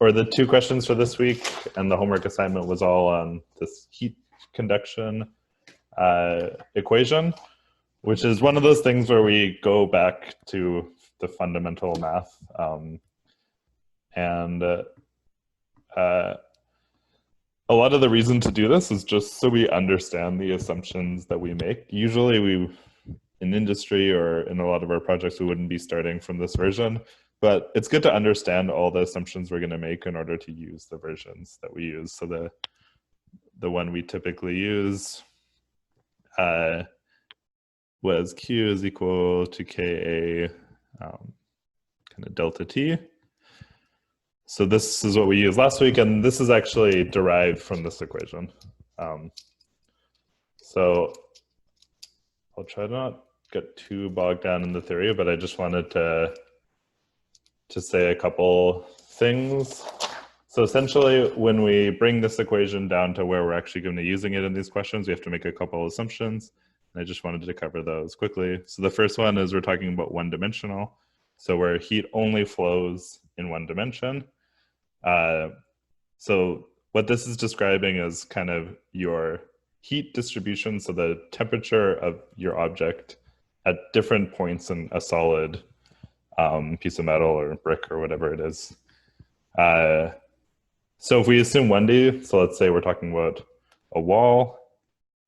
or the two questions for this week and the homework assignment was all on this heat conduction equation, which is one of those things where we go back to the fundamental math. A lot of the reason to do this is just so we understand the assumptions that we make. Usually in industry or in a lot of our projects, we wouldn't be starting from this version, but it's good to understand all the assumptions we're going to make in order to use the versions that we use. So the one we typically use was Q is equal to Ka kind of delta T. So this is what we used last week, and this is actually derived from this equation. So I'll try to not get too bogged down in the theory, but I just wanted to say a couple things. So essentially, when we bring this equation down to where we're actually going to be using it in these questions, we have to make a couple assumptions. And I just wanted to cover those quickly. So the first one is we're talking about one-dimensional. So where heat only flows in one dimension. So what this is describing is kind of your heat distribution, so the temperature of your object at different points in a solid piece of metal or brick or whatever it is. So if we assume 1D, so let's say we're talking about a wall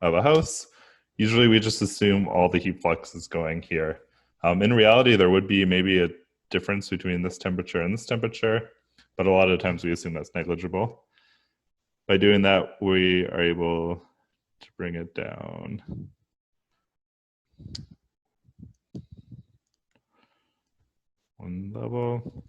of a house, usually we just assume all the heat flux is going here. In reality, there would be maybe a difference between this temperature and this temperature, but a lot of times we assume that's negligible. By doing that, we are able to bring it down. One level.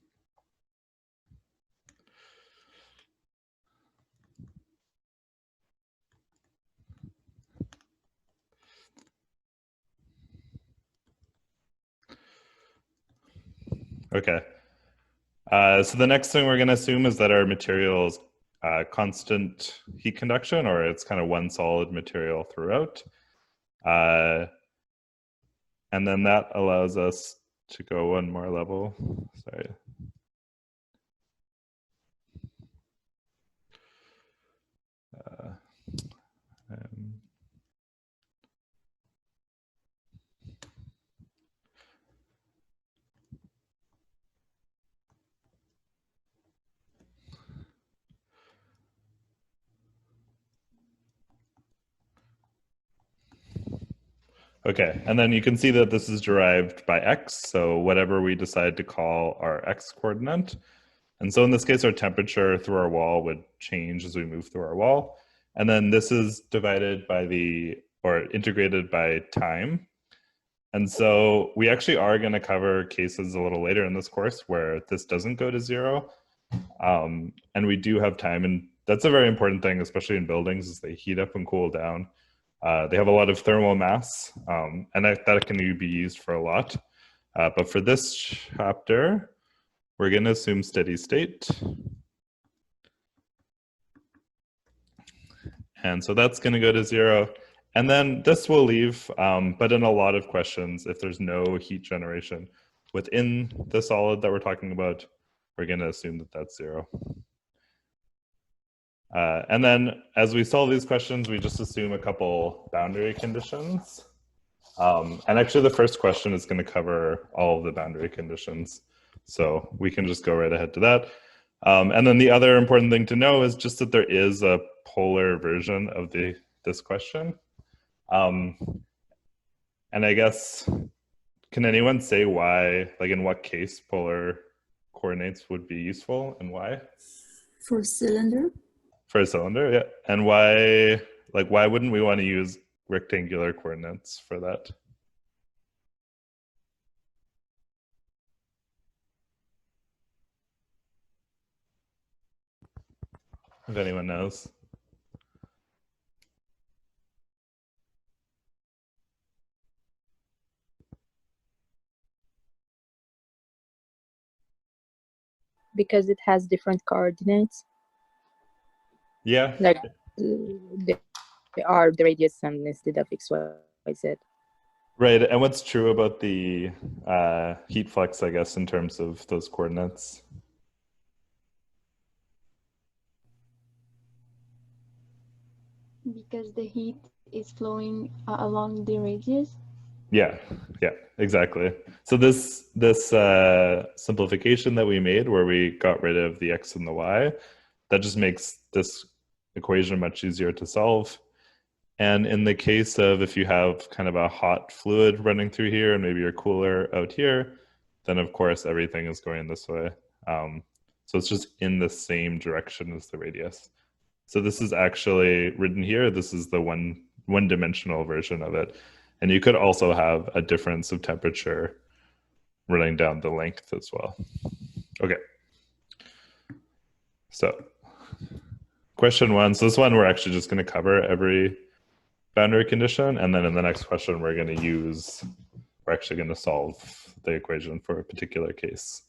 Okay. So the next thing we're going to assume is that our material is constant heat conduction, or it's kind of one solid material throughout. And then that allows us to go one more level. Sorry. Okay, and then you can see that this is derived by x, so whatever we decide to call our x coordinate. And so in this case, our temperature through our wall would change as we move through our wall. And then this is divided by or integrated by time. And so we actually are going to cover cases a little later in this course where this doesn't go to 0. And we do have time, and that's a very important thing, especially in buildings, as they heat up and cool down. They have a lot of thermal mass, and that can be used for a lot. But for this chapter, we're going to assume steady state. And so that's going to go to 0. And then this will leave, but in a lot of questions, if there's no heat generation within the solid that we're talking about, we're going to assume that that's 0. And then as we solve these questions, we just assume a couple boundary conditions. And actually the first question is going to cover all of the boundary conditions. So we can just go right ahead to that. And then the other important thing to know is just that there is a polar version of this question. And I guess, can anyone say why, like in what case polar coordinates would be useful and why? For cylinder? For a cylinder, yeah. And why wouldn't we want to use rectangular coordinates for that? If anyone knows. Because it has different coordinates. Yeah. Like they are the radius and instead of x, y, z. Right. And what's true about the heat flux, I guess, in terms of those coordinates? because the heat is flowing along the radius. Yeah, exactly. So this simplification that we made, where we got rid of the x and the y, that just makes this equation much easier to solve. And in the case of if you have kind of a hot fluid running through here and maybe your cooler out here, then of course everything is going this way. So it's just in the same direction as the radius. So this is actually written here. This is the one-dimensional version of it. And you could also have a difference of temperature running down the length as well. Okay. So question one. So this one, we're actually just going to cover every boundary condition. And then in the next question, we're actually going to solve the equation for a particular case.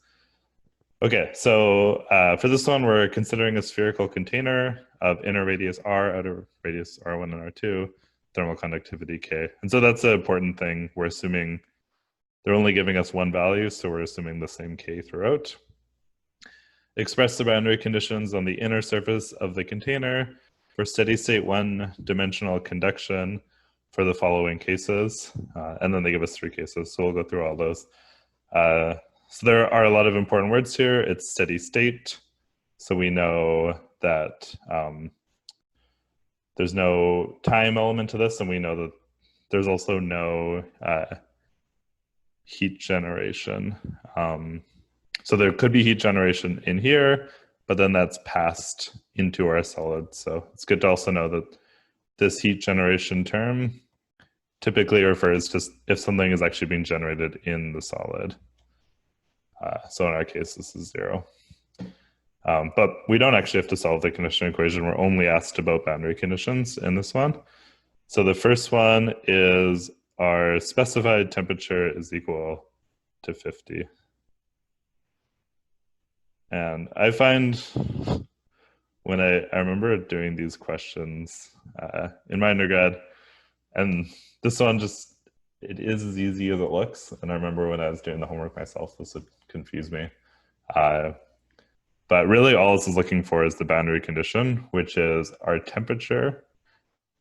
Okay, so for this one, we're considering a spherical container of inner radius r, outer radius r1 and r2, thermal conductivity k. And so that's an important thing. We're assuming they're only giving us one value, so we're assuming the same k throughout. Express the boundary conditions on the inner surface of the container for steady state one-dimensional conduction for the following cases. And then they give us 3 cases, so we'll go through all those. So there are a lot of important words here. It's steady state. So we know that there's no time element to this, and we know that there's also no heat generation. So there could be heat generation in here, but then that's passed into our solid. So it's good to also know that this heat generation term typically refers to if something is actually being generated in the solid. So in our case, this is 0. But we don't actually have to solve the condition equation. We're only asked about boundary conditions in this one. So the first one is our specified temperature is equal to 50. And I find when I remember doing these questions in my undergrad, and this one it is as easy as it looks. And I remember when I was doing the homework myself, this would confuse me. But really all this is looking for is the boundary condition, which is our temperature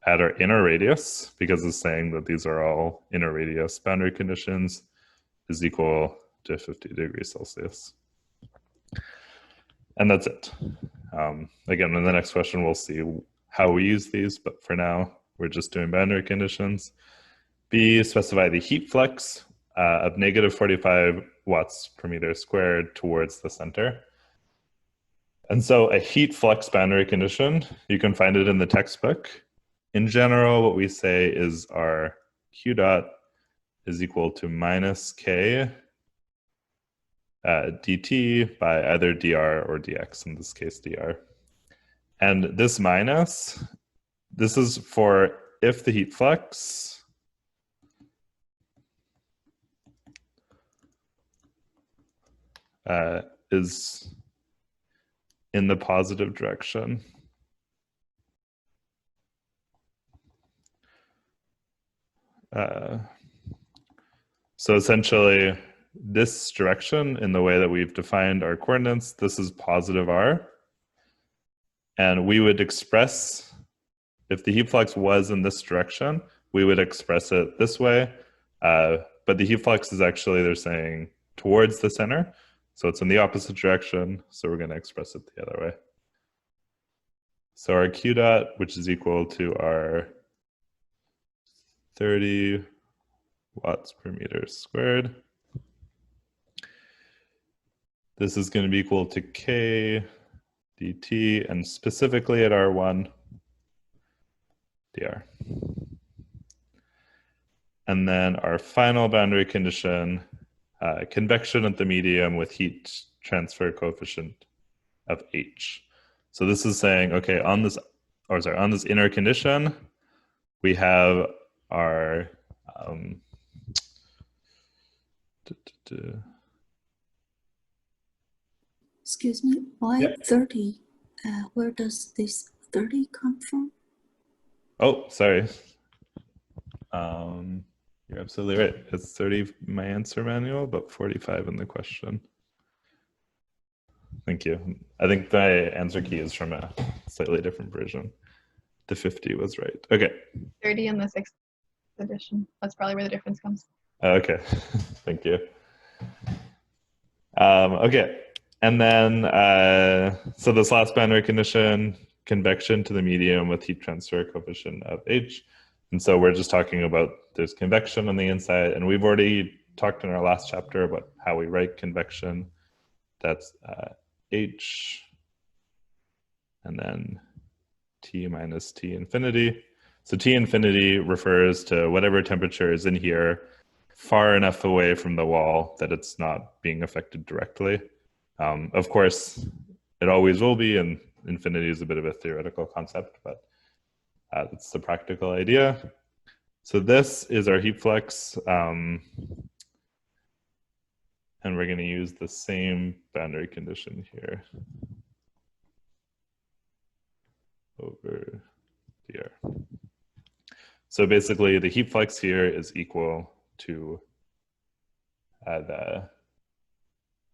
at our inner radius, because it's saying that these are all inner radius boundary conditions, is equal to 50 degrees Celsius. And that's it. Again, in the next question, we'll see how we use these, but for now, we're just doing boundary conditions. B, specify the heat flux of negative 45 watts per meter squared towards the center. And so a heat flux boundary condition, you can find it in the textbook. In general, what we say is our Q dot is equal to minus K dt by either dr or dx, in this case dr. And this minus, this is for if the heat flux is in the positive direction. So essentially, this direction, in the way that we've defined our coordinates, this is positive r. And we would express, if the heat flux was in this direction, we would express it this way. But the heat flux is actually, they're saying, towards the center. So it's in the opposite direction. So we're going to express it the other way. So our Q dot, which is equal to our 30 watts per meter squared. This is going to be equal to K dt, and specifically at R1, dr. And then our final boundary condition, convection at the medium with heat transfer coefficient of H. So this is saying, okay, on this inner condition, we have our Excuse me, why Yeah. 30? Where does this 30 come from? Oh, sorry. You're absolutely right. It's 30 in my answer manual, but 45 in the question. Thank you. I think the answer key is from a slightly different version. The 50 was right. Okay. 30 in the 6th edition. That's probably where the difference comes. Okay. Thank you. Okay. And then, so this last boundary condition, convection to the medium with heat transfer coefficient of H. And so we're just talking about there's convection on the inside, and we've already talked in our last chapter about how we write convection. That's H, and then T minus T infinity. So T infinity refers to whatever temperature is in here far enough away from the wall that it's not being affected directly. Of course, it always will be, and infinity is a bit of a theoretical concept, but that's the practical idea. So this is our heat flux, and we're going to use the same boundary condition here over here. So basically, the heat flux here is equal to the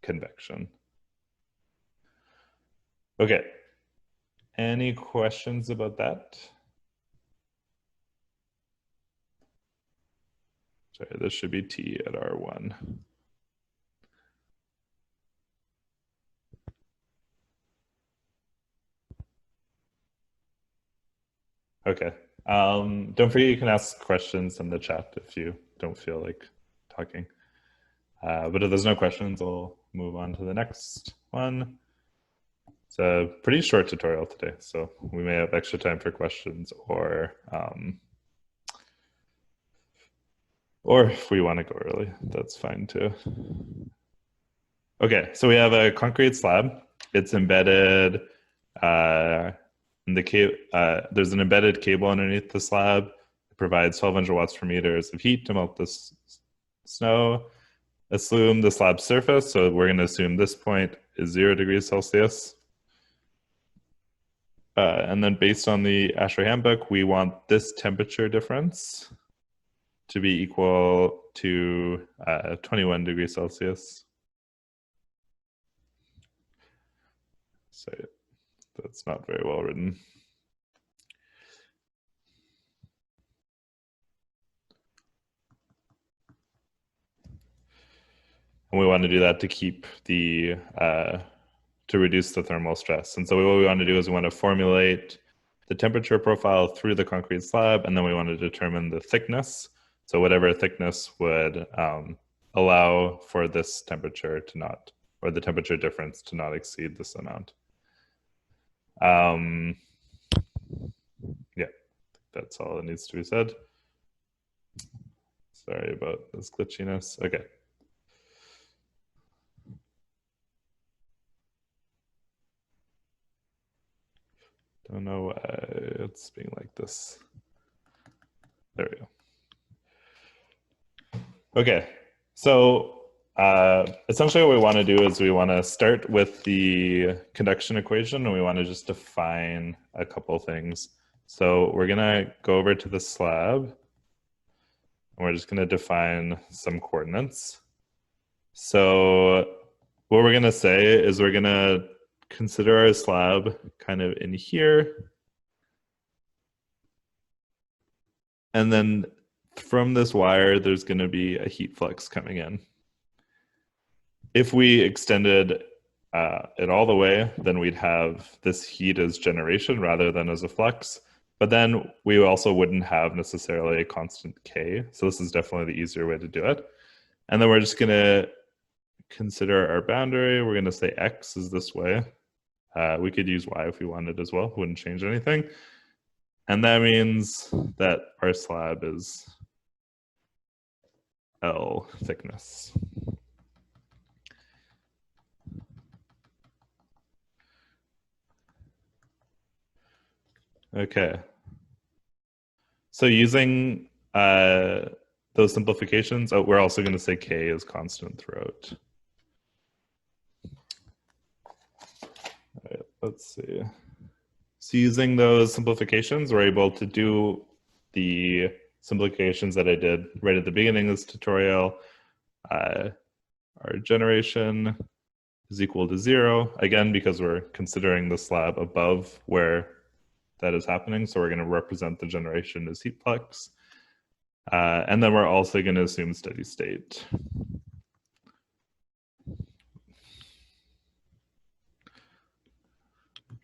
convection. Okay. Any questions about that? Sorry, this should be T at R1. Okay. Don't forget you can ask questions in the chat if you don't feel like talking. But if there's no questions, I'll move on to the next one. It's a pretty short tutorial today, so we may have extra time for questions, or if we want to go early, that's fine too. Okay, so we have a concrete slab. It's embedded in the there's an embedded cable underneath the slab. It provides 1200 watts per meters of heat to melt this snow. Assume the slab's surface, so we're going to assume this point is 0 degrees Celsius. And then based on the ASHRAE handbook, we want this temperature difference to be equal to 21 degrees Celsius. So that's not very well written. And we want to do that to keep the to reduce the thermal stress. And so what we want to do is we want to formulate the temperature profile through the concrete slab, and then we want to determine the thickness. So whatever thickness would allow for this temperature to not, or the temperature difference to not exceed this amount. Yeah, that's all that needs to be said. Sorry about this glitchiness. Okay. Don't know why it's being like this. There we go. Okay, so essentially what we want to do is we want to start with the conduction equation, and we want to just define a couple things. So we're going to go over to the slab, and we're just going to define some coordinates. So what we're going to say is we're going to consider our slab kind of in here. And then from this wire, there's going to be a heat flux coming in. If we extended it all the way, then we'd have this heat as generation rather than as a flux. But then we also wouldn't have necessarily a constant K. So this is definitely the easier way to do it. And then we're just going to consider our boundary. We're going to say X is this way. We could use Y if we wanted as well. Wouldn't change anything. And that means that our slab is L thickness. Okay. So using those simplifications, we're also going to say K is constant throughout. All right, let's see. So using those simplifications, we're able to do the simplifications that I did right at the beginning of this tutorial. Our generation is equal to 0, again, because we're considering the slab above where that is happening. So we're going to represent the generation as heat flux. And then we're also going to assume steady state.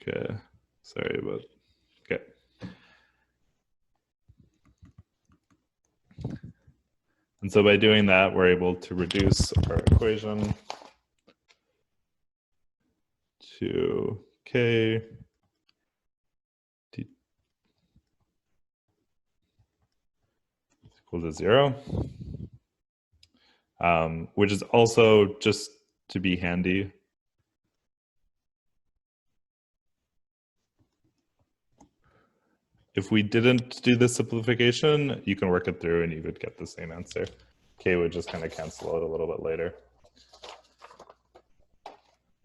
Okay, sorry about, okay. And so by doing that, we're able to reduce our equation to K T equal to 0, which is also, just to be handy, if we didn't do this simplification, you can work it through and you would get the same answer. K would just kind of cancel out a little bit later.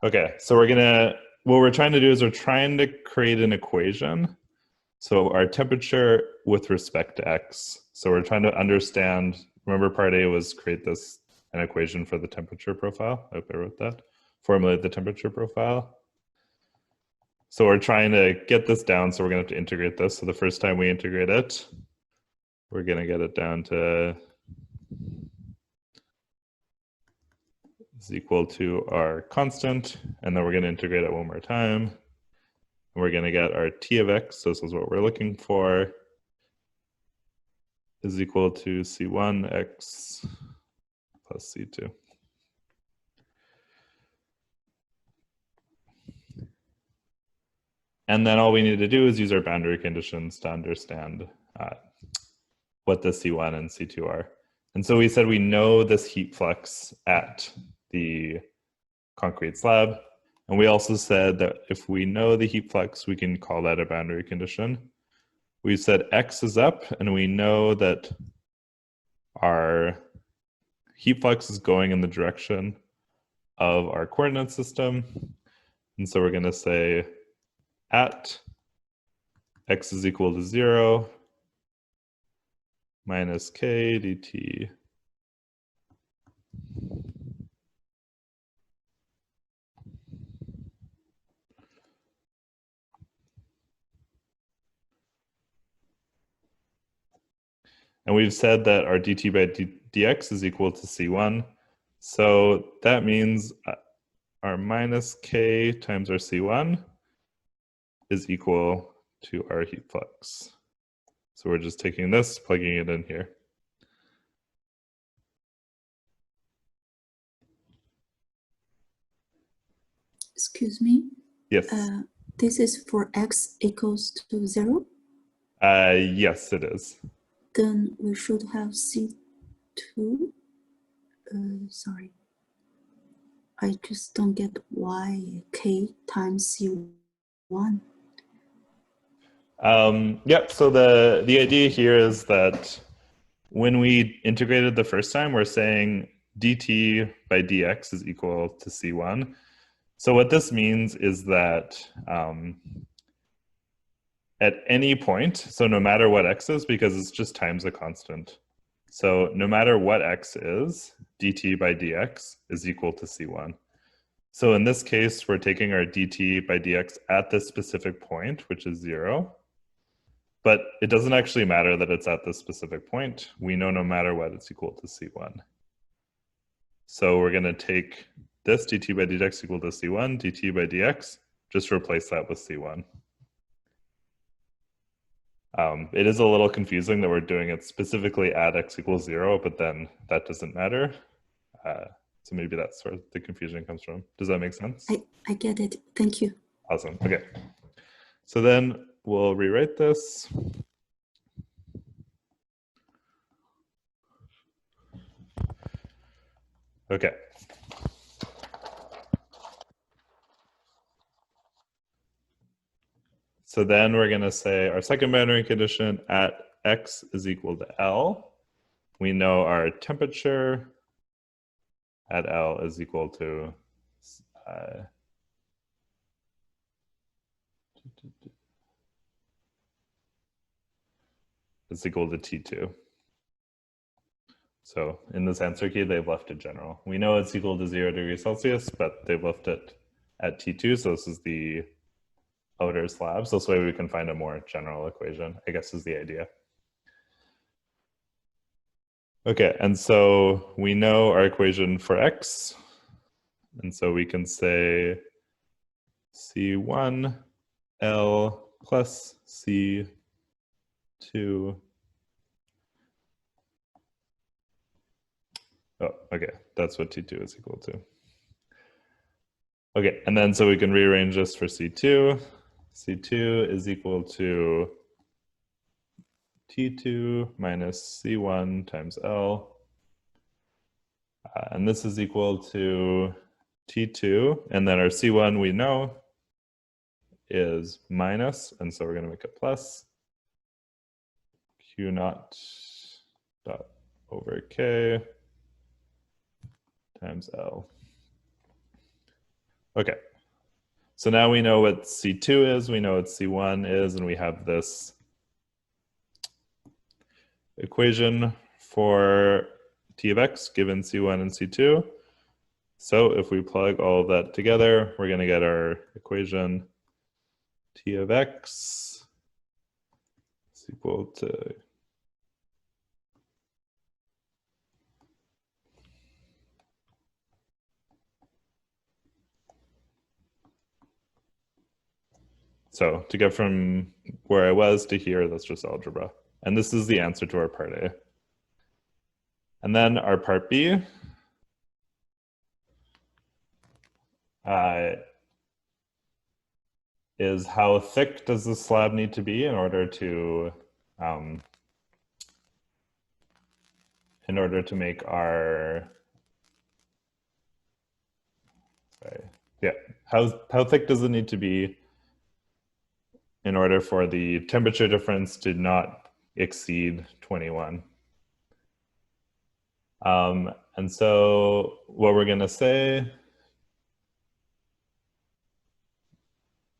Okay, so what we're trying to do is we're trying to create an equation. So our temperature with respect to X. So we're trying to understand, remember part A was create an equation for the temperature profile. I hope I wrote that. Formulate the temperature profile. So we're trying to get this down, so we're going to have to integrate this. So the first time we integrate it, we're going to get it down to is equal to our constant, and then we're going to integrate it one more time. And we're going to get our T of X, so this is what we're looking for, is equal to C1 X plus C2. And then all we need to do is use our boundary conditions to understand what the C1 and C2 are. And so we said we know this heat flux at the concrete slab. And we also said that if we know the heat flux, we can call that a boundary condition. We said X is up, and we know that our heat flux is going in the direction of our coordinate system. And so we're going to say at X is equal to 0 minus K dt and we've said that our dt by dx is equal to C1. So that means our minus K times our C1 is equal to our heat flux. So we're just taking this, plugging it in here. Excuse me. Yes. This is for X equals to 0. Yes, it is. Then we should have C2. Sorry. I just don't get why K times C1. Yep, so the idea here is that when we integrated the first time, we're saying dt by dx is equal to C1. So what this means is that at any point, so no matter what x is, because it's just times a constant. So no matter what x is, dt by dx is equal to C1. So in this case, we're taking our dt by dx at this specific point, which is 0. But it doesn't actually matter that it's at this specific point. We know no matter what, it's equal to C1. So we're going to take this dt by dx equal to C1, dt by dx, just replace that with C1. It is a little confusing that we're doing it specifically at x equals 0, but then that doesn't matter. So maybe that's where the confusion comes from. Does that make sense? I get it. Thank you. Awesome. Okay. So then we'll rewrite this. Okay. So then we're going to say our second boundary condition at x is equal to L. We know our temperature at L is equal to is equal to T2. So in this answer key, they've left it general. We know it's equal to 0 degrees Celsius, but they've left it at T2. So this is the outer slab. So this way we can find a more general equation, I guess is the idea. Okay, and so we know our equation for x. And so we can say C1 L plus C2 oh, okay, that's what T2 is equal to. Okay, and then so we can rearrange this for C2. C2 is equal to T2 minus C1 times L. And this is equal to T2, and then our C1 we know is minus, and so we're going to make it plus Q naught dot over K times L. Okay, so now we know what C2 is, we know what C1 is, and we have this equation for T of X given C1 and C2. So if we plug all of that together, we're going to get our equation T of X is equal to so to get from where I was to here, that's just algebra. And this is the answer to our part A. And then our part B is how thick does the slab need to be in order to make our how thick does it need to be in order for the temperature difference to not exceed 21. And so what we're going to say,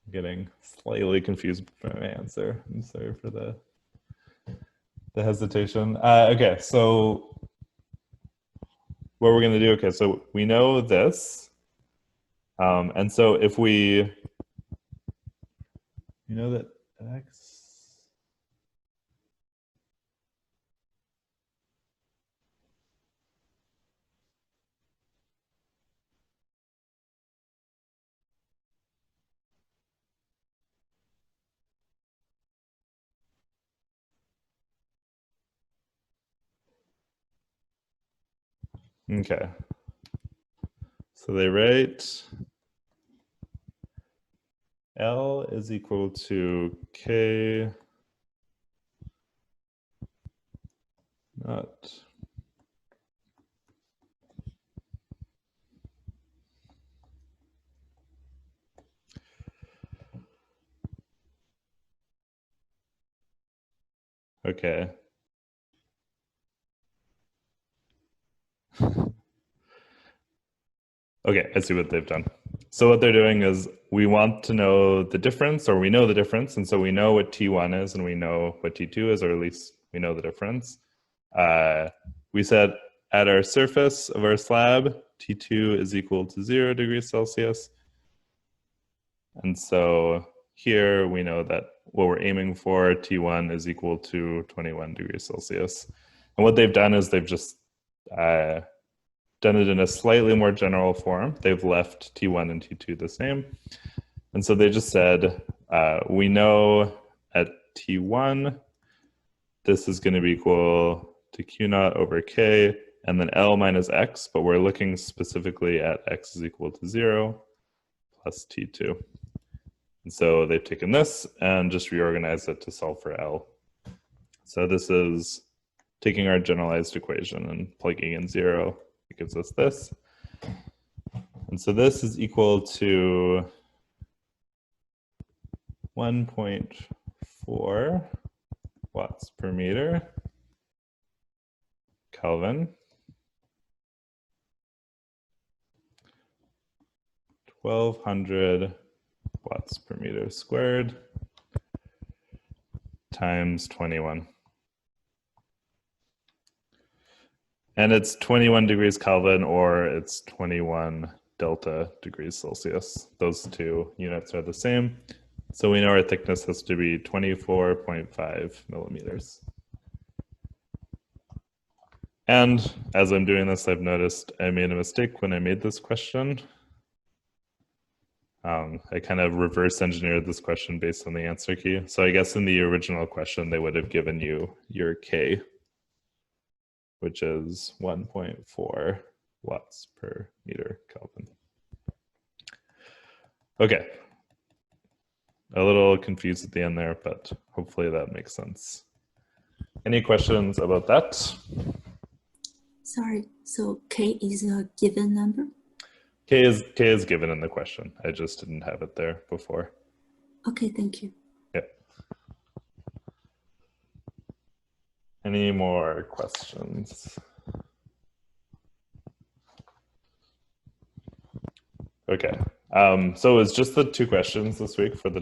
I'm getting slightly confused by my answer. I'm sorry for the hesitation. Okay, so what we're going to do, okay, so we know this. And so if we know that X, okay. So they write L is equal to K not okay. Okay, I see what they've done. So what they're doing is we want to know the difference, or we know the difference, and so we know what T1 is and we know what T2 is, or at least we know the difference. We said at our surface of our slab, T2 is equal to 0 degrees Celsius. And so here we know that what we're aiming for, T1 is equal to 21 degrees Celsius. And what they've done is they've just done it in a slightly more general form. They've left T1 and T2 the same. And so they just said, we know at T1, this is going to be equal to Q naught over K, and then L minus X, but we're looking specifically at X is equal to 0 plus T2. And so they've taken this and just reorganized it to solve for L. So this is taking our generalized equation and plugging in 0. It gives us this. And so this is equal to 1.4 watts per meter Kelvin, 1200 watts per meter squared times 21. And it's 21 degrees Kelvin, or it's 21 delta degrees Celsius. Those two units are the same. So we know our thickness has to be 24.5 millimeters. And as I'm doing this, I've noticed I made a mistake when I made this question. I kind of reverse engineered this question based on the answer key. So I guess in the original question, they would have given you your K, which is 1.4 watts per meter Kelvin. Okay. A little confused at the end there, but hopefully that makes sense. Any questions about that? Sorry, so K is a given number? K is given in the question. I just didn't have it there before. Okay, thank you. Yeah. Any more questions? Okay. So it's just the 2 questions this week for the